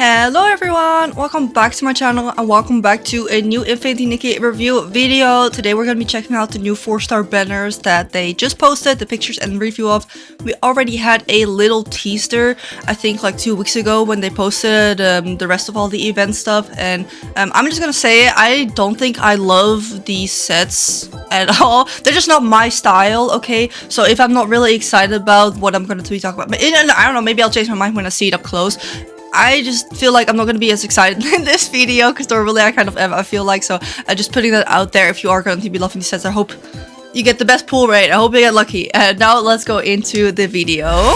Hello everyone, welcome back to my channel and welcome back to a new Infinity Nikki review video. Today we're going to be checking out the new 4-star banners that they just posted, the pictures and review of. We already had a little teaser, I think like 2 weeks ago when they posted the rest of all the event stuff. And I'm just going to say I don't think I love these sets at all. They're just not my style, okay? So if I'm not really excited about what I'm going to be talking about, but I don't know, maybe I'll change my mind when I see it up close. I just feel like I'm not going to be as excited in this video because normally I kind of am, I feel like. So just putting that out there, if you are going to be loving these sets, I hope you get the best pull rate. I hope you get lucky. And now let's go into the video.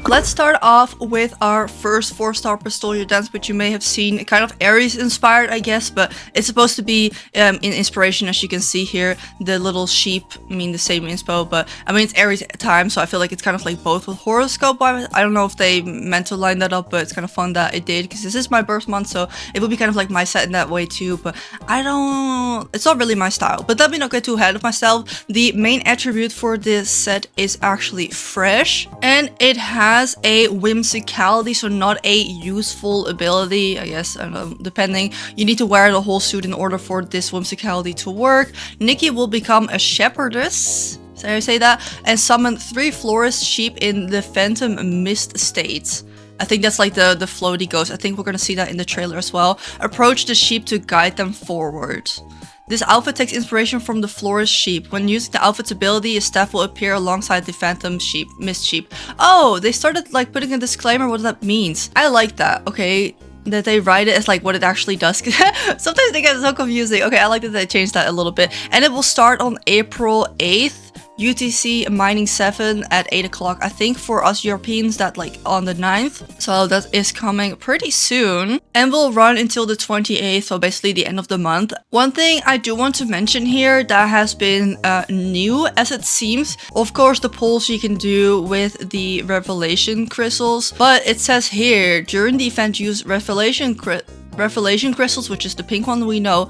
Let's start off with our first 4-star Pistolia dance, which you may have seen, kind of Aries inspired, I guess, but it's supposed to be in inspiration, as you can see here. The little sheep, I mean the same inspo, but I mean it's Aries time, so I feel like it's kind of like both with horoscope. I don't know if they meant to line that up, but it's kind of fun that it did, because this is my birth month, so it will be kind of like my set in that way too. But it's not really my style. But let me not get too ahead of myself. The main attribute for this set is actually fresh, and it has a whimsicality, so not a useful ability, I guess. I don't know, depending. You need to wear the whole suit in order for this whimsicality to work. Nikki will become a shepherdess, so I say that, and summon 3 florist sheep in the Phantom Mist state. I think that's like the floaty ghost. I think we're gonna see that in the trailer as well. Approach the sheep to guide them forward. This outfit takes inspiration from the Florist Sheep. When using the outfit's ability, a staff will appear alongside the Phantom Sheep, Mist Sheep. Oh, they started like putting a disclaimer what that means. I like that, okay? That they write it as like what it actually does. Sometimes they get so confusing. Okay, I like that they changed that a little bit. And it will start on April 8th. UTC mining 7 at 8 o'clock. I think for us Europeans that like on the 9th. So that is coming pretty soon. And will run until the 28th, so basically the end of the month. One thing I do want to mention here that has been new as it seems. Of course the polls you can do with the revelation crystals. But it says here, during the event use revelation crystals, which is the pink one we know.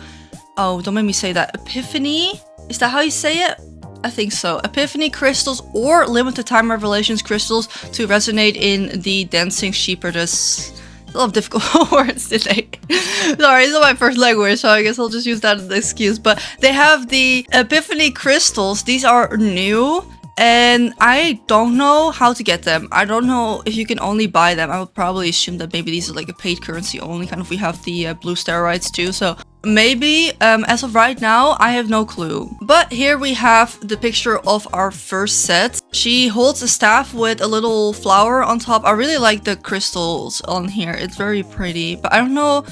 Oh, don't make me say that. Epiphany? Is that how you say it? I think so. Epiphany crystals or limited time revelations crystals to resonate in the dancing shepherdess. A lot of difficult words today. Sorry, it's not my first language, so I guess I'll just use that as an excuse. But they have the Epiphany crystals. These are new. And I don't know how to get them. I don't know if you can only buy them. I would probably assume that maybe these are like a paid currency only. Kind of, we have the blue steroids too. So maybe as of right now, I have no clue. But here we have the picture of our first set. She holds a staff with a little flower on top. I really like the crystals on here. It's very pretty. But I don't know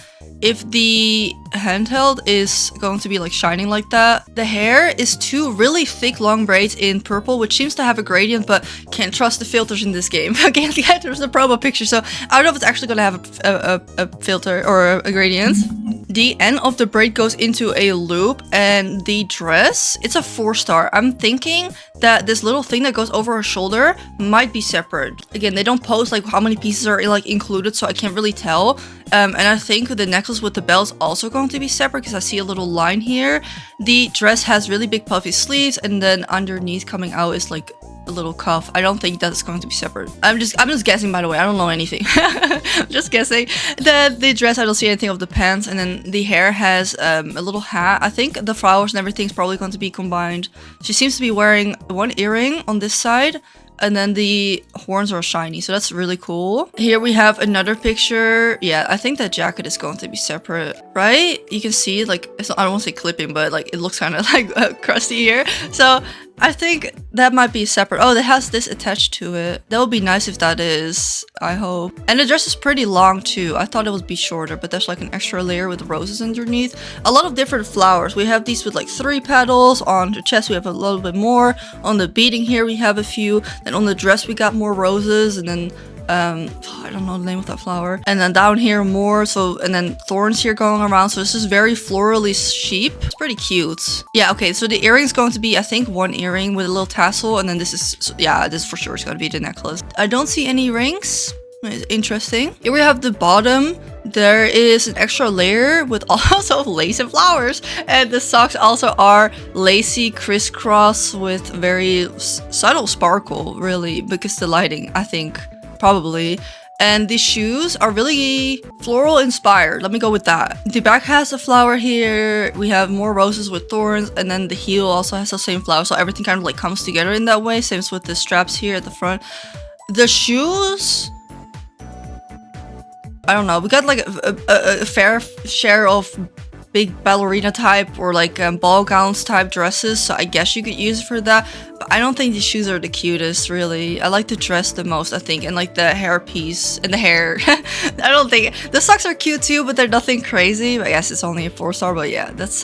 if the handheld is going to be like shining like that. The hair is 2 really thick long braids in purple, which seems to have a gradient, but can't trust the filters in this game. Again, there's a promo picture, so I don't know if it's actually gonna have a filter or a gradient. The end of the braid goes into a loop, and the dress, it's a 4-star. I'm thinking that this little thing that goes over her shoulder might be separate. Again, they don't post like how many pieces are like included, so I can't really tell. And I think the necklace with the bell is also going to be separate because I see a little line here. The dress has really big puffy sleeves, and then underneath coming out is like a little cuff. I don't think that's going to be separate. I'm just guessing, by the way. I don't know anything. I'm just guessing. The dress, I don't see anything of the pants, and then the hair has a little hat. I think the flowers and everything is probably going to be combined. She seems to be wearing 1 earring on this side, and then the horns are shiny, so that's really cool. Here we have another picture. Yeah, I think that jacket is going to be separate, right? You can see like, I don't want to say clipping, but like it looks kind of like crusty here. So I think that might be separate. Oh, it has this attached to it. That would be nice if that is, I hope. And the dress is pretty long too. I thought it would be shorter, but there's like an extra layer with roses underneath. A lot of different flowers. We have these with like 3 petals. On the chest we have a little bit more. On the beading here we have a few. Then on the dress we got more roses, and then I don't know the name of that flower. And then down here more, so, and then thorns here going around. So this is very florally sheep. It's pretty cute. Yeah, okay, so the earring's going to be, I think, 1 earring with a little tassel, and then this is, yeah, this for sure is going to be the necklace. I don't see any rings. It's interesting. Here we have the bottom. There is an extra layer with also lace and flowers, and the socks also are lacy crisscross with very subtle sparkle, really, because the lighting, I think. probably. And the shoes are really floral inspired. Let me go with that. The back has a flower here. We have more roses with thorns, and then the heel also has the same flower. So everything kind of like comes together in that way. Same with the straps here at the front. The shoes, I don't know. We got like a fair share of big ballerina type or like ball gowns type dresses, so I guess you could use it for that, but I don't think these shoes are the cutest, really. I like the dress the most, I think, and like the hair piece and the hair. I don't think the socks are cute too, but they're nothing crazy. I guess it's only a 4-star, but yeah, that's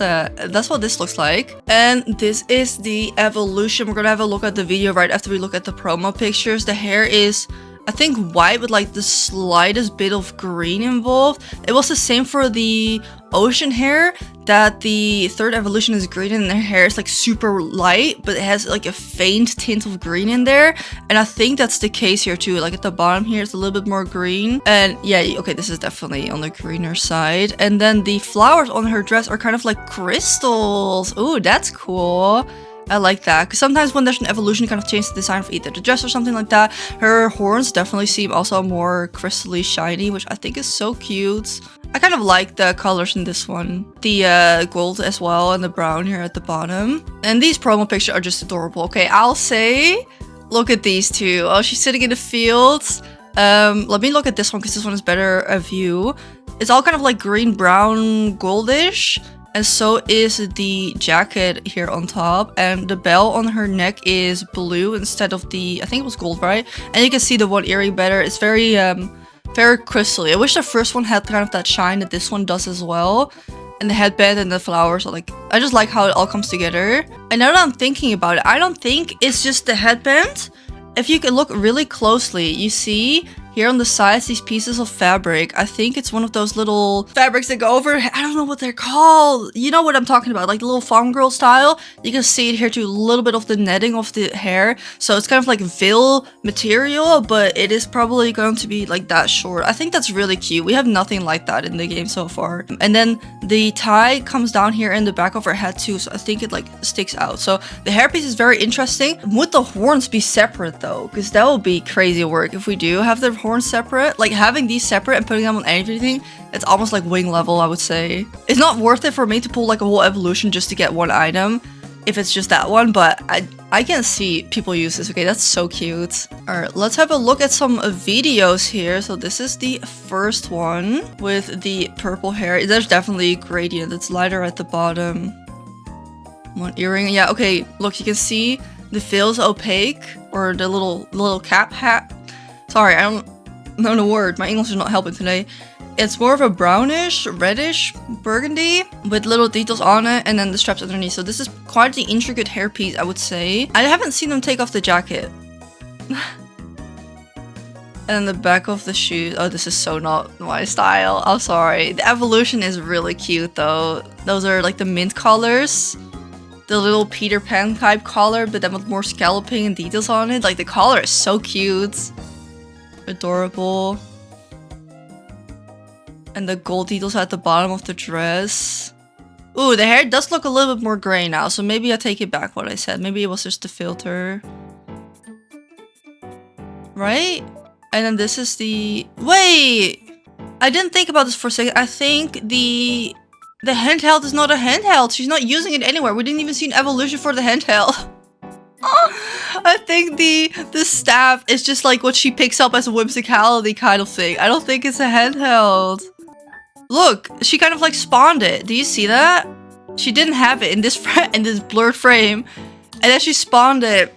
what this looks like. And this is the evolution. We're gonna have a look at the video right after we look at the promo pictures. The hair is, I think, white with like the slightest bit of green involved. It was the same for the ocean hair, that the third evolution is green and their hair is like super light, but it has like a faint tint of green in there. And I think that's the case here too. Like at the bottom here, it's a little bit more green. And yeah, okay, this is definitely on the greener side. And then the flowers on her dress are kind of like crystals. Ooh, that's cool. I like that, because sometimes when there's an evolution, you kind of change the design of either the dress or something like that. Her horns definitely seem also more crystally shiny, which I think is so cute. I kind of like the colors in this one. The gold as well, and the brown here at the bottom. And these promo pictures are just adorable. Okay, I'll say, look at these two. Oh, she's sitting in the fields. Let me look at this one, because this one is better a view. It's all kind of like green, brown, goldish. And so is the jacket here on top, and the bell on her neck is blue instead of the, I think it was gold, right? And you can see the one earring better. It's very very crystally. I wish the first one had kind of that shine that this one does as well. And the headband and the flowers are like, I just like how it all comes together. And now that I'm thinking about it, I don't think it's just the headband. If you can look really closely, you see here on the sides these pieces of fabric. I think it's one of those little fabrics that go over. I don't know what they're called. You know what I'm talking about, like the little farm girl style. You can see it here too, a little bit of the netting of the hair. So it's kind of like veil material, but it is probably going to be like that short. I think that's really cute. We have nothing like that in the game so far. And then the tie comes down here in the back of her head too, so I think it like sticks out. So the hairpiece is very interesting. Would the horns be separate though? Because that would be crazy work if we do have the horns separate. Like having these separate and putting them on anything, it's almost like wing level, I would say. It's not worth it for me to pull like a whole evolution just to get one item if it's just that one, but I can see people use this. Okay, that's so cute. All right, let's have a look at some videos here. So this is the first one with the purple hair. There's definitely a gradient that's lighter at the bottom. One earring. Yeah, okay, look, you can see the veil's opaque, or the little cap hat. Sorry, I don't know the word. My English is not helping today. It's more of a brownish, reddish burgundy with little details on it, and then the straps underneath. So this is quite the intricate hairpiece, I would say. I haven't seen them take off the jacket. And the back of the shoes. Oh, this is so not my style. I'm sorry. The evolution is really cute though. Those are like the mint colors. The little Peter Pan type collar, but then with more scalloping and details on it. Like the collar is so cute. Adorable. And the gold details at the bottom of the dress. Ooh, the hair does look a little bit more gray now, so maybe I take it back what I said. Maybe it was just the filter. Right? And then this is the... Wait! I didn't think about this for a second. I think the handheld is not a handheld. She's not using it anywhere. We didn't even see an evolution for the handheld. I think the staff is just like what she picks up as a whimsicality kind of thing. I don't think it's a handheld. Look, she kind of like spawned it. Do you see that? She didn't have it in this in this blurred frame, and then she spawned it.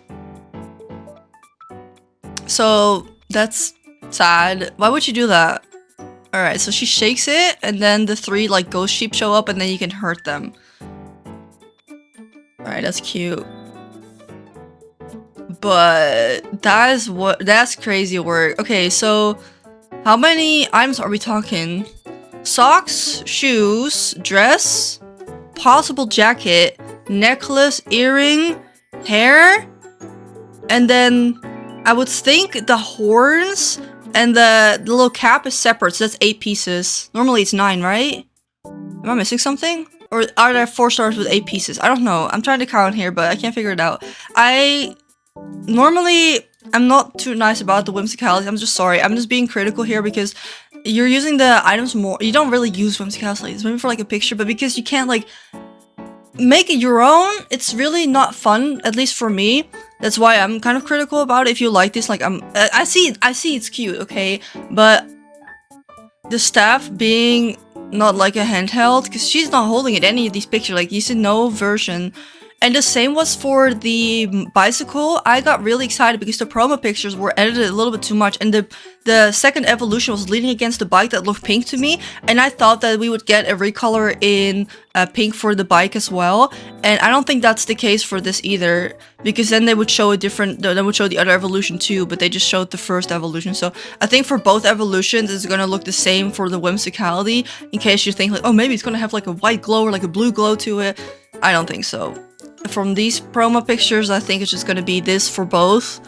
So that's sad. Why would you do that? All right, so she shakes it, and then the 3 like ghost sheep show up, and then you can hurt them. All right, that's cute. But that's crazy work. Okay, so how many items are we talking? Socks, shoes, dress, possible jacket, necklace, earring, hair, and then I would think the horns and the little cap is separate, so that's 8 pieces. Normally it's 9, right? Am I missing something? Or are there 4 stars with 8 pieces? I don't know. I'm trying to count here, but I can't figure it out. Normally, I'm not too nice about the whimsicality. I'm just sorry. I'm just being critical here because you're using the items more. You don't really use whimsicality. It's maybe for like a picture, but because you can't like make it your own, it's really not fun, at least for me. That's why I'm kind of critical about it. If you like this, like I see it's cute, okay? But the staff being not like a handheld, because she's not holding it any of these pictures, like you see no version. And the same was for the bicycle. I got really excited because the promo pictures were edited a little bit too much, and the second evolution was leaning against the bike that looked pink to me, and I thought that we would get a recolor in pink for the bike as well, and I don't think that's the case for this either, because then they would show a different, they would show the other evolution too, but they just showed the first evolution. So I think for both evolutions it's gonna look the same for the whimsicality, in case you think like, oh, maybe it's gonna have like a white glow or like a blue glow to it. I don't think so. From these promo pictures, I think it's just gonna be this for both.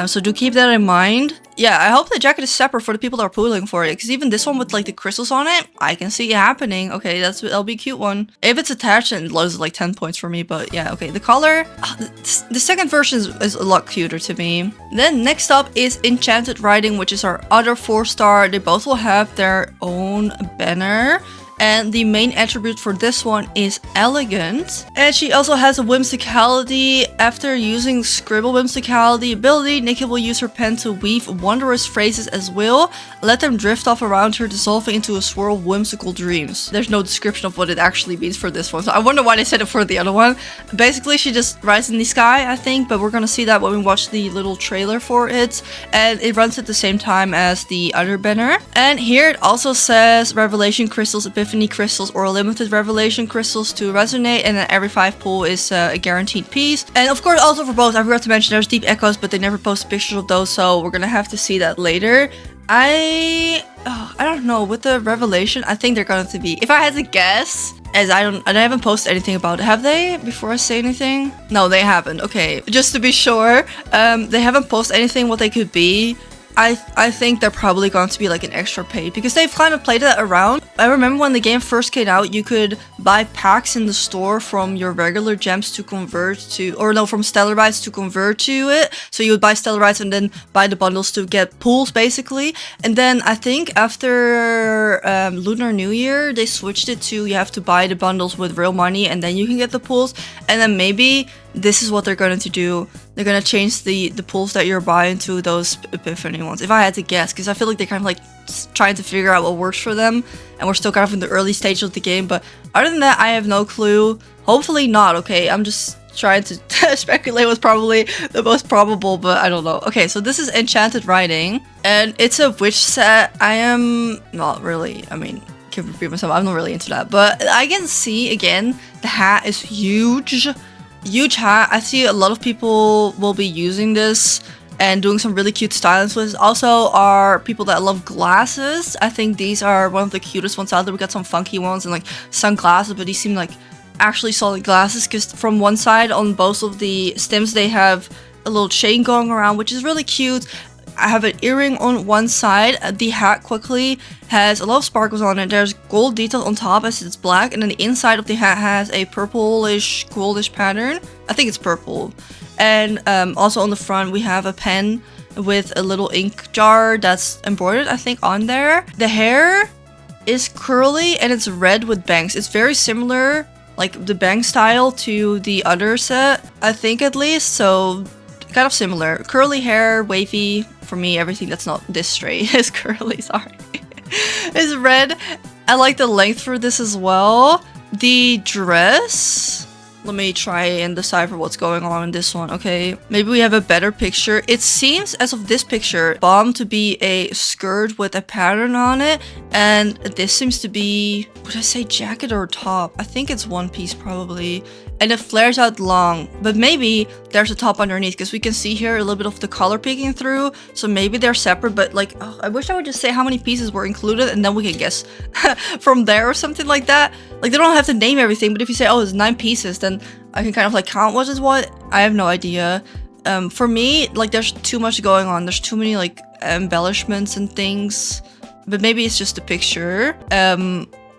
So do keep that in mind. Yeah, I hope the jacket is separate for the people that are pulling for it, because even this one with like the crystals on it, I can see it happening. Okay, that'll be a cute one. If it's attached, then it loses like 10 points for me, but yeah, okay. The color, the second version is a lot cuter to me. Then next up is Enchanted Riding, which is our other 4-star. They both will have their own banner. And the main attribute for this one is elegant. And she also has a whimsicality. After using scribble whimsicality ability, Nikki will use her pen to weave wondrous phrases as will. Let them drift off around her, dissolving into a swirl of whimsical dreams. There's no description of what it actually means for this one, so I wonder why they said it for the other one. Basically, she just rides in the sky, I think, but we're gonna see that when we watch the little trailer for it. And it runs at the same time as the other banner. And here it also says Revelation Crystals, Epiphany Crystals, or limited Revelation Crystals to resonate, and then every 5 pull is a guaranteed piece. And of course, also for both, I forgot to mention there's deep echoes, but they never post pictures of those, so we're gonna have to see that later. I don't know, with the Revelation, I think they're going to be, if I had to guess, as I haven't posted anything about it. Have they, before I say anything? No, they haven't. Okay, just to be sure, they haven't posted anything what they could be. I think they're probably going to be like an extra pay, because they've kind of played that around. I remember when the game first came out, you could buy packs in the store from your regular gems to convert to, or no, from stellar rides to convert to it. So you would buy stellar rides and then buy the bundles to get pools, basically. And then I think after Lunar New Year, they switched it to you have to buy the bundles with real money and then you can get the pools. And then maybe this is what they're going to do. They're going to change the pools that you're buying to those Epiphany ones, if I had to guess, because I feel like they're kind of like trying to figure out what works for them, and we're still kind of in the early stage of the game. But other than that, I have no clue. Hopefully not, okay? I'm just trying to speculate what's probably the most probable, but I don't know. Okay, so this is Enchanted Riding, and it's a witch set. I am not really, I mean, can't repeat myself, I'm not really into that, but I can see, again, the hat is huge. Huge hat. I see a lot of people will be using this and doing some really cute stylings with it. Also are people that love glasses. I think these are one of the cutest ones out there. We got some funky ones and like sunglasses, but these seem like actually solid glasses, because from one side on both of the stems they have a little chain going around, which is really cute. I have an earring on one side. The hat quickly has a lot of sparkles on it. There's gold detail on top as it's black, and then the inside of the hat has a purplish, goldish pattern. I think it's purple. And also on the front we have a pen with a little ink jar that's embroidered, I think, on there. The hair is curly and it's red with bangs. It's very similar, like the bang style, to the other set, I think, at least. So kind of similar. Curly hair, wavy. For me, everything that's not this straight is curly, sorry. It's red. I like the length for this as well. The dress, let me try and decipher what's going on in this one. Okay, maybe we have a better picture. It seems, as of this picture, bomb to be a skirt with a pattern on it, and this seems to be, would I say jacket or top? I think it's one piece probably. And it flares out long, but maybe there's a top underneath, because we can see here a little bit of the color peeking through, so maybe they're separate. But like, oh, I wish I would just say how many pieces were included and then we can guess from there or something like that. Like, they don't have to name everything, but if you say, oh, it's 9 pieces, then I can kind of like count what is what. I have no idea. For me, like, there's too much going on. There's too many like embellishments and things, but maybe it's just a picture.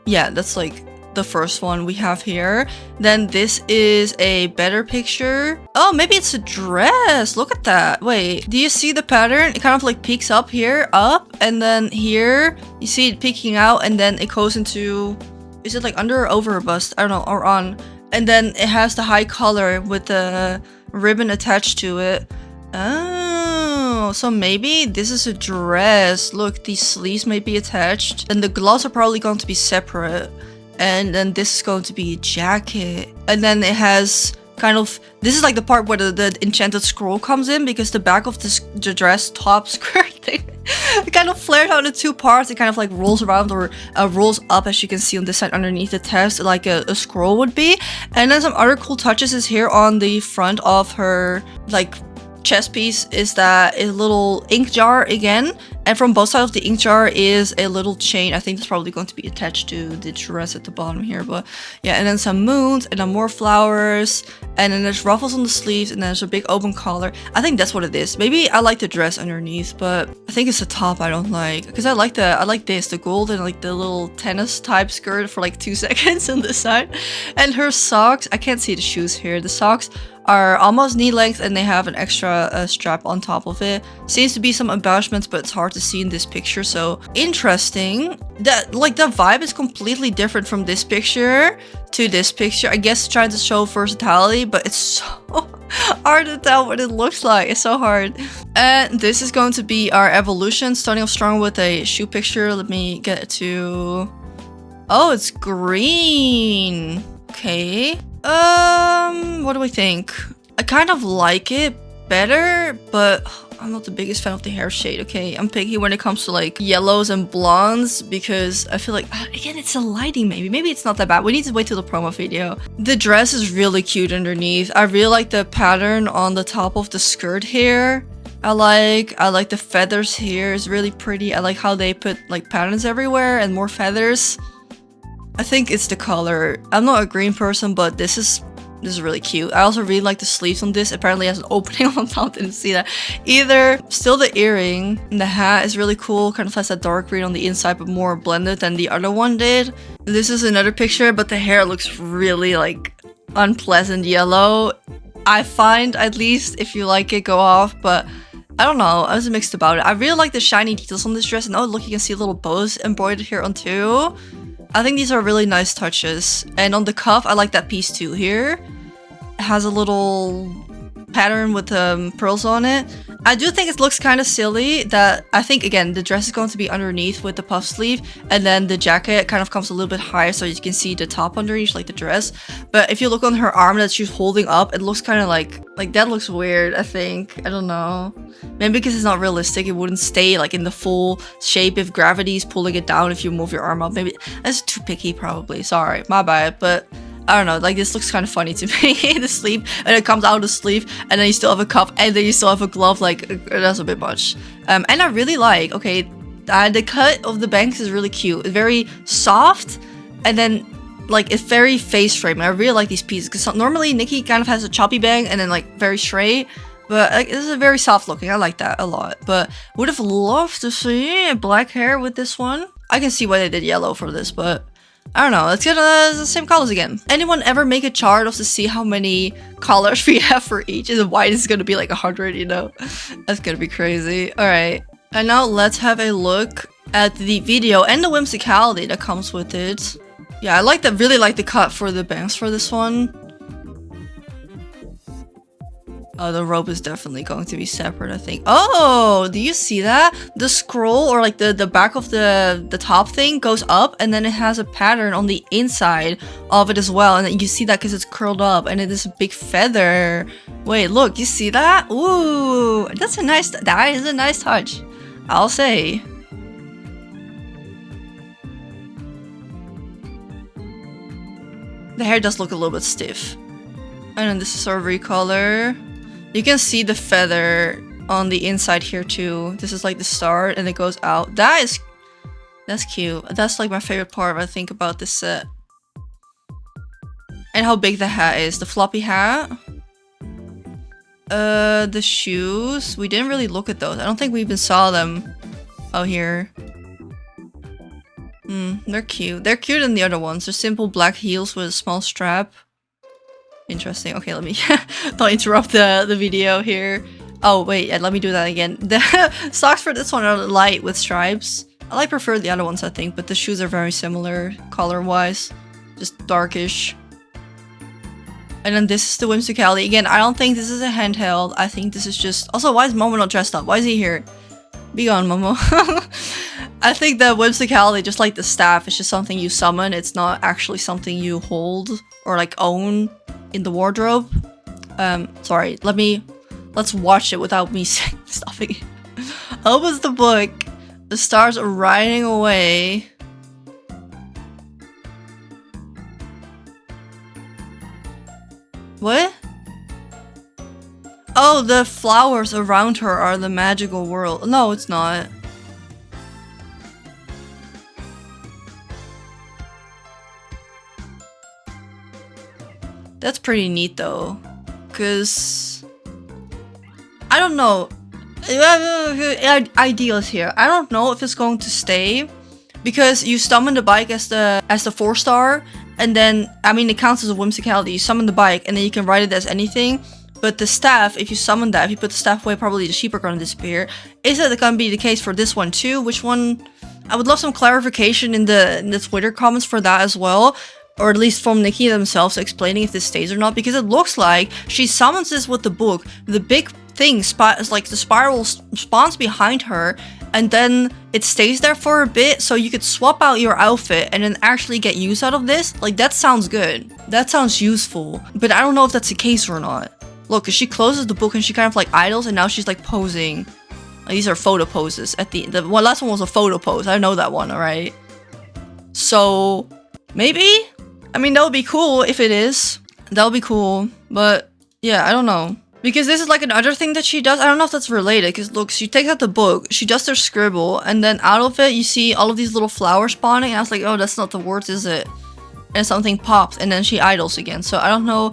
Yeah, that's like the first one we have here. Then this is a better picture. Oh, maybe it's a dress. Look at that. Wait, do you see the pattern? It kind of like peeks up here, up, and then here you see it peeking out, and then it goes into, is it like under or over a bust? I don't know, or on. And then it has the high collar with the ribbon attached to it. Oh, so maybe this is a dress. Look, these sleeves may be attached, and the gloves are probably going to be separate. And then this is going to be a jacket. And then it has kind of, this is like the part where the enchanted scroll comes in, because the back of the dress top skirt thing, it kind of flared out in two parts. It kind of like rolls around or rolls up, as you can see on this side underneath the text, like a scroll would be. And then some other cool touches is here on the front of her like chest piece is that a little ink jar again, and from both sides of the ink jar is a little chain. I think it's probably going to be attached to the dress at the bottom here, but yeah. And then some moons, and then more flowers, and then there's ruffles on the sleeves, and then there's a big open collar. I think that's what it is. Maybe I like the dress underneath, but I think it's the top I don't like, because I like the gold and like the little tennis type skirt for like 2 seconds on this side. And her socks, I can't see the shoes here. The socks are almost knee length, and they have an extra strap on top of it. Seems to be some embellishments, but it's hard to see in this picture. So interesting. That like the vibe is completely different from this picture to this picture. I guess trying to show versatility, but it's so hard to tell what it looks like. It's so hard. And this is going to be our evolution, starting off strong with a shoe picture. Let me get it to, oh, it's green. Okay. What do we think? I kind of like it better, but I'm not the biggest fan of the hair shade. Okay, I'm picky when it comes to like yellows and blondes, because I feel like, again, it's the lighting. Maybe it's not that bad. We need to wait till the promo video. The dress is really cute underneath. I really like the pattern on the top of the skirt here. I like the feathers here. It's really pretty. I like how they put like patterns everywhere and more feathers. I think it's the color. I'm not a green person, but this is really cute. I also really like the sleeves on this. Apparently it has an opening on top. Didn't see that either. Still the earring and the hat is really cool. Kind of has that dark green on the inside, but more blended than the other one did. This is another picture, but the hair looks really like unpleasant yellow. I find, at least, if you like it, go off, but I don't know. I was mixed about it. I really like the shiny details on this dress, and oh look, you can see little bows embroidered here on too. I think these are really nice touches. And on the cuff, I like that piece too here. It has a little pattern with pearls on it. I do think it looks kind of silly that, I think, again, the dress is going to be underneath with the puff sleeve, and then the jacket kind of comes a little bit higher so you can see the top underneath, like the dress. But if you look on her arm that she's holding up, it looks kind of like that looks weird, I think. I don't know. Maybe because it's not realistic, it wouldn't stay like in the full shape if gravity is pulling it down if you move your arm up. Maybe that's too picky, probably. Sorry, my bad. But I don't know, like this looks kind of funny to me. The sleeve, and it comes out of the sleeve, and then you still have a cuff, and then you still have a glove. Like, that's a bit much. And I really like, okay, the cut of the bangs is really cute. It's very soft, and then like it's very face framing. I really like these pieces, because normally Nikki kind of has a choppy bang and then like very straight, but like this is very soft looking. I like that a lot. But would have loved to see black hair with this one. I can see why they did yellow for this, but I don't know, let's get the same colors again. Anyone ever make a chart of to see how many colors we have for each, and why this is gonna be like 100, you know? That's gonna be crazy. Alright, and now let's have a look at the video and the whimsicality that comes with it. Yeah, I really like the cut for the bangs for this one. Oh, the rope is definitely going to be separate, I think. Oh, do you see that? The scroll, or like the back of the top thing goes up, and then it has a pattern on the inside of it as well. And then you see that because it's curled up, and it is a big feather. Wait, look, you see that? Ooh, that is a nice touch, I'll say. The hair does look a little bit stiff. And then this is our recolor. You can see the feather on the inside here too. This is like the start, and it goes out. That's cute. That's like my favorite part, I think, about this set. And how big the hat is. The floppy hat. The shoes. We didn't really look at those. I don't think we even saw them. Oh, here. They're cute. They're cuter than the other ones. They're simple black heels with a small strap. Interesting. Okay, let me don't interrupt the video here. Oh wait, yeah, let me do that again. The socks for this one are light with stripes. I prefer the other ones, I think, but the shoes are very similar color-wise, just darkish. And then this is the Whimsicality. Again, I don't think this is a handheld. I think this is just... Also, why is Momo not dressed up? Why is he here? Be gone, Momo. I think the Whimsicality, just like the staff, is just something you summon. It's not actually something you hold or like own in the wardrobe. Sorry, let's watch it without me stopping it. Opens the book. The stars are riding away. What? Oh, the flowers around her are the magical world. No, it's not. That's pretty neat though, cause I don't know. Ideas here. I don't know if it's going to stay, because you summon the bike as the 4-star, and then I mean it counts as a Whimsicality. You summon the bike, and then you can ride it as anything. But the staff, if you summon that, if you put the staff away, probably the sheep are gonna disappear. Is that gonna be the case for this one too? Which one? I would love some clarification in the Twitter comments for that as well. Or at least from Nikki themselves explaining if this stays or not, because it looks like she summons this with the book. The big thing is like the spiral spawns behind her, and then it stays there for a bit, so you could swap out your outfit and then actually get use out of this. Like, that sounds good. That sounds useful. But I don't know if that's the case or not. Look, cause she closes the book and she kind of like idles, and now she's like posing. Like, these are photo poses at the last one was a photo pose. I know that one, alright? So maybe? I mean, that would be cool if it is. That would be cool. But yeah, I don't know. Because this is like another thing that she does. I don't know if that's related. Because look, she takes out the book. She does her scribble. And then out of it, you see all of these little flowers spawning. And I was like, oh, that's not the words, is it? And something pops. And then she idles again. So I don't know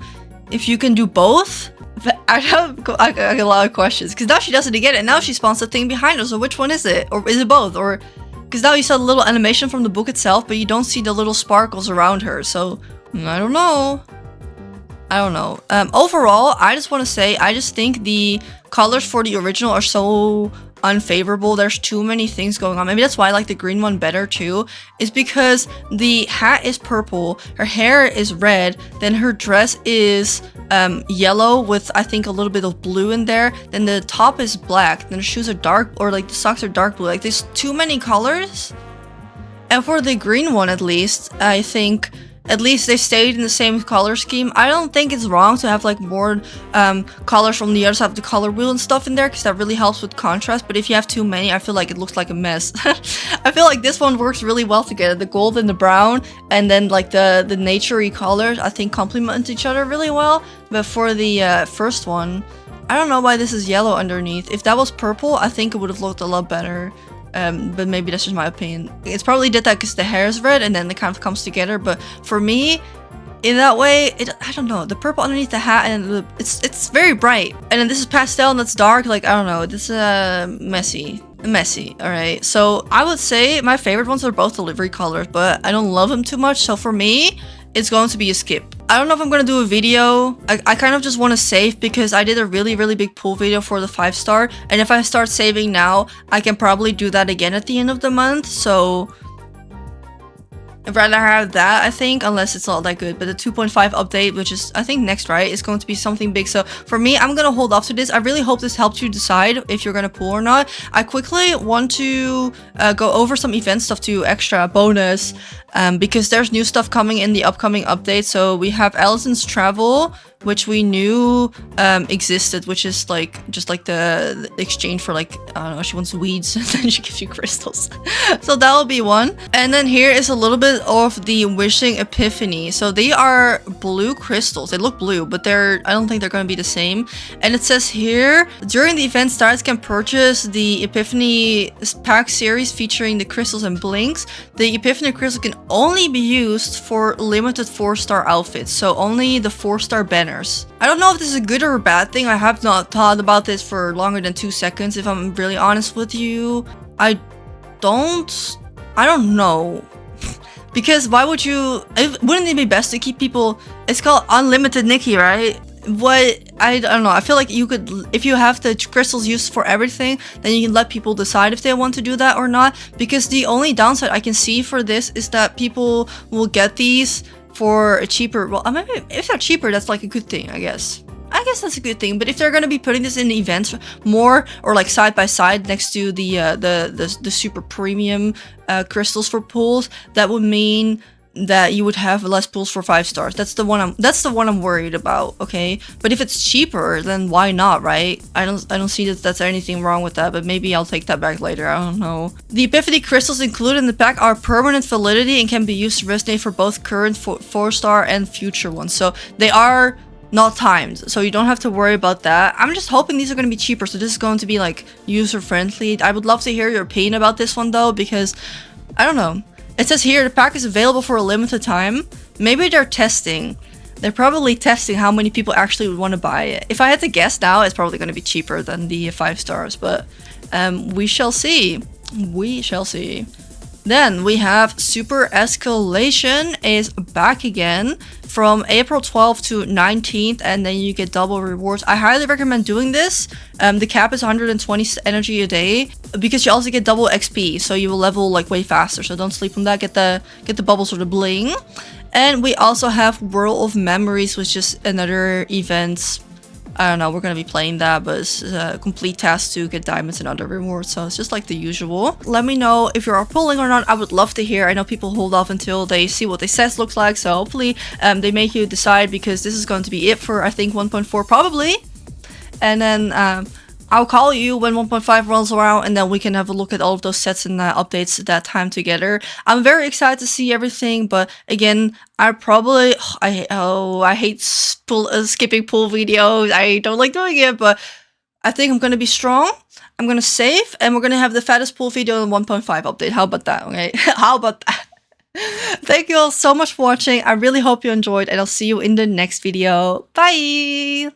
if you can do both. But I have a lot of questions. Because now she does it again. And now she spawns the thing behind her. So which one is it? Or is it both? Or... Because now you saw the little animation from the book itself, but you don't see the little sparkles around her, so I don't know. I don't know. Overall, I just want to say, I just think the colors for the original are so unfavorable. There's too many things going on. Maybe that's why I like the green one better too, is because the hat is purple, her hair is red, then her dress is yellow with I think a little bit of blue in there, then the top is black, then the shoes are dark, or like the socks are dark blue. Like, there's too many colors. And for the green one, at least, I think at least they stayed in the same color scheme. I don't think it's wrong to have like more colors from the other side of the color wheel and stuff in there, because that really helps with contrast. But if you have too many, I feel like it looks like a mess. I feel like this one works really well together. The gold and the brown, and then like the naturey colors, I think complement each other really well. But for the first one, I don't know why this is yellow underneath. If that was purple, I think it would have looked a lot better. But maybe that's just my opinion. It's probably did that because the hair is red and then it kind of comes together. But for me, in that way, I don't know. The purple underneath the hat and it's very bright. And then this is pastel and that's dark. Like, I don't know. This is messy. Alright, so I would say my favorite ones are both delivery colors, but I don't love them too much. So for me, it's going to be a skip. I don't know if I'm going to do a video. I kind of just want to save because I did a really big pull video for the 5-star. And if I start saving now, I can probably do that again at the end of the month. So I'd rather have that, I think, unless it's not that good. But the 2.5 update, which is, I think, next, right, is going to be something big. So for me, I'm going to hold off to this. I really hope this helps you decide if you're going to pull or not. I quickly want to go over some event stuff to extra bonus. Because there's new stuff coming in the upcoming update. So we have Allison's Travel, which we knew existed, which is like just like the exchange for like, I don't know, she wants weeds and then she gives you crystals. So that'll be one. And then here is a little bit of the Wishing Epiphany. So they are blue crystals. They look blue, but I don't think they're going to be the same. And it says here, during the event, stars can purchase the Epiphany pack series featuring the crystals and blinks. The Epiphany crystal can only be used for limited 4-star outfits, so only the 4-star banners. I don't know if this is a good or a bad thing. I have not thought about this for longer than 2 seconds, if I'm really honest with you. I don't know. Because why would you? Wouldn't it be best to keep people? It's called Unlimited Nikki, right? What I don't know. I feel like you could, if you have the crystals used for everything, then you can let people decide if they want to do that or not. Because the only downside I can see for this is that people will get these for a cheaper. Well, I mean, if they're cheaper, that's like a good thing, I guess. I guess that's a good thing. But if they're gonna be putting this in events more, or like side by side next to the super premium crystals for pools, that would mean that you would have less pools for 5 stars. That's the one I'm worried about. Okay, but if it's cheaper, then why not, right? I don't see that that's anything wrong with that. But maybe I'll take that back later. I don't know. The Epiphany crystals included in the pack are permanent validity and can be used to resonate for both current 4-star and future ones. So they are not timed, so you don't have to worry about that. I'm just hoping these are going to be cheaper, so this is going to be like user friendly. I would love to hear your opinion about this one though, because I don't know. It says here the pack is available for a limited time. Maybe they're testing. They're probably testing how many people actually would want to buy it. If I had to guess now, it's probably going to be cheaper than the 5 stars, but we shall see. We shall see. Then we have Super Escalation is back again from April 12th to 19th, and then you get double rewards. I highly recommend doing this. The cap is 120 energy a day, because you also get double XP, so you will level like way faster. So don't sleep on that. Get the bubbles or the bling. And we also have World of Memories, which is another event. I don't know, we're gonna be playing that, but it's a complete task to get diamonds and other rewards, so it's just like the usual. Let me know if you're pulling or not. I would love to hear. I know people hold off until they see what the sets looks like, so hopefully they make you decide, because this is going to be it for, I think, 1.4 probably. And then I'll call you when 1.5 rolls around, and then we can have a look at all of those sets and updates at that time together. I'm very excited to see everything, but again, I probably I hate skipping pool videos. I don't like doing it, but I think I'm gonna be strong. I'm gonna save, and we're gonna have the fattest pool video in 1.5 update. How about that? Okay, how about that? Thank you all so much for watching. I really hope you enjoyed, and I'll see you in the next video. Bye.